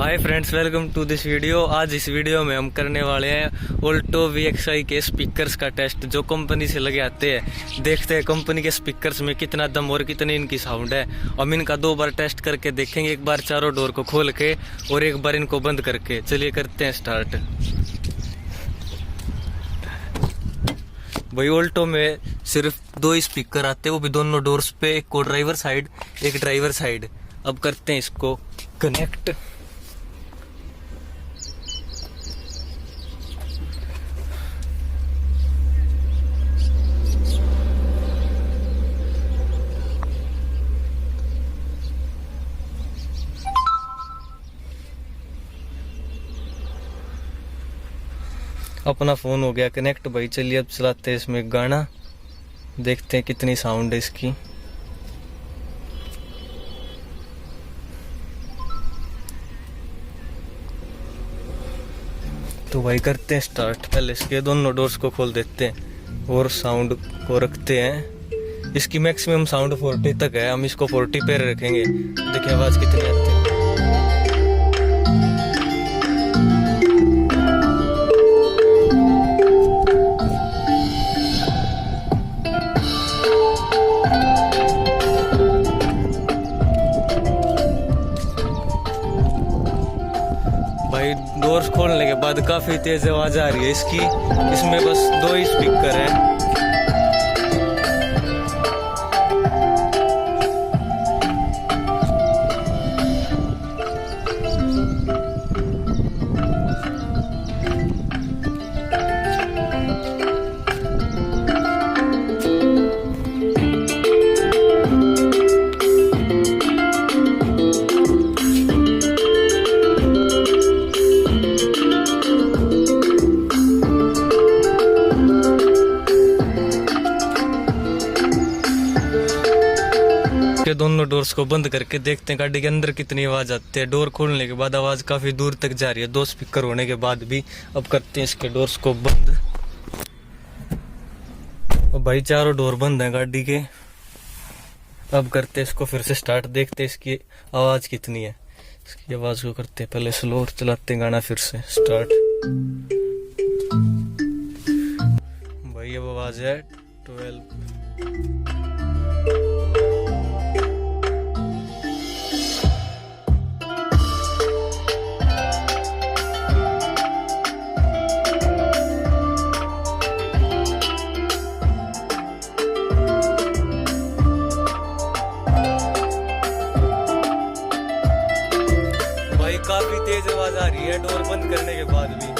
Hi friends, welcome to this video. आज इस वीडियो में हम करने वाले हैं ऑल्टो VXI के स्पीकर्स का टेस्ट जो कंपनी से लगे आते हैं। देखते हैं कंपनी के स्पीकर्स में कितना दम और कितनी इनकी साउंड है। हम इनका 2 बार टेस्ट करके देखेंगे, एक बार चारों डोर को खोल के और एक बार इनको बंद करके। चलिए करते हैं स्टार्ट। भाई ऑल्टो में सिर्फ 2 स्पीकर आते हैं, वो भी दोनों डोर्स पे, एक को ड्राइवर साइड एक ड्राइवर साइड। अब करते हैं इसको कनेक्ट। अपना फोन हो गया कनेक्ट। भाई चलिए अब चलाते हैं इसमें गाना, देखते हैं कितनी साउंड है इसकी। तो भाई करते हैं स्टार्ट। पहले इसके दोनों डोर्स को खोल देते हैं और साउंड को रखते हैं। इसकी मैक्सिमम साउंड 40 तक है, हम इसको 40 पे रखेंगे। देखिए आवाज कितनी आती है। भाई डोर्स खोलने के बाद काफी तेज आवाज आ रही है इसकी। इसमें बस 2 ही स्पीकर हैं। के दोनों डोर्स को बंद करके देखते हैं गाड़ी के अंदर कितनी आवाज आती है। डोर खोलने के बाद आवाज काफी दूर तक जा रही है, 2 स्पीकर होने के बाद भी। अब करते हैं इसके डोर्स को बंद। अब भाई चारों डोर बंद हैं गाड़ी के। अब करते हैं इसको फिर से स्टार्ट, देखते हैं इसकी आवाज कितनी है। इसकी आवाज को करते हैं पहले स्लो, चलाते हैं गाना फिर से स्टार्ट। भाई अब आवाज है 12। काफी तेज आवाज आ रही है डोर बंद करने के बाद भी।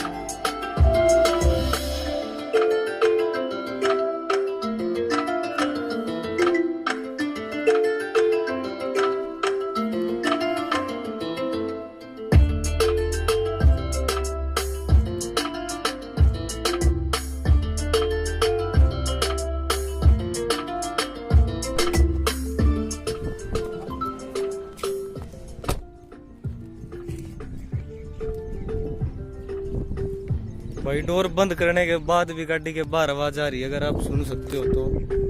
भाई डोर बंद करने के बाद भी गाड़ी के बाहर आवाज आ रही है, अगर आप सुन सकते हो तो।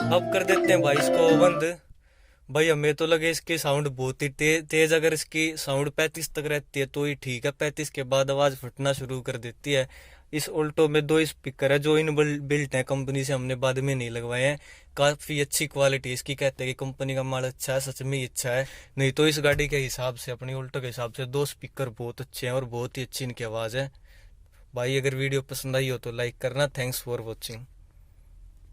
अब कर देते हैं भाई इसको बंद। भाई हमें तो लगे इसकी साउंड बहुत ही तेज। अगर इसकी साउंड 35 तक रहती है तो ही ठीक है, 35 के बाद आवाज फटना शुरू कर देती है। इस ऑल्टो में 2 स्पीकर है जो इन बिल्ट है कंपनी से, हमने बाद में नहीं लगवाए हैं। काफी अच्छी क्वालिटी इसकी, कहते हैं कि कंपनी का माल अच्छा है, सच में ही अच्छा है। नहीं तो इस गाड़ी के हिसाब से, अपनी ऑल्टो के हिसाब से 2 स्पीकर बहुत अच्छे हैं और बहुत ही अच्छी इनकी आवाज है। भाई अगर वीडियो पसंद आई हो तो लाइक करना। Thanks for watching.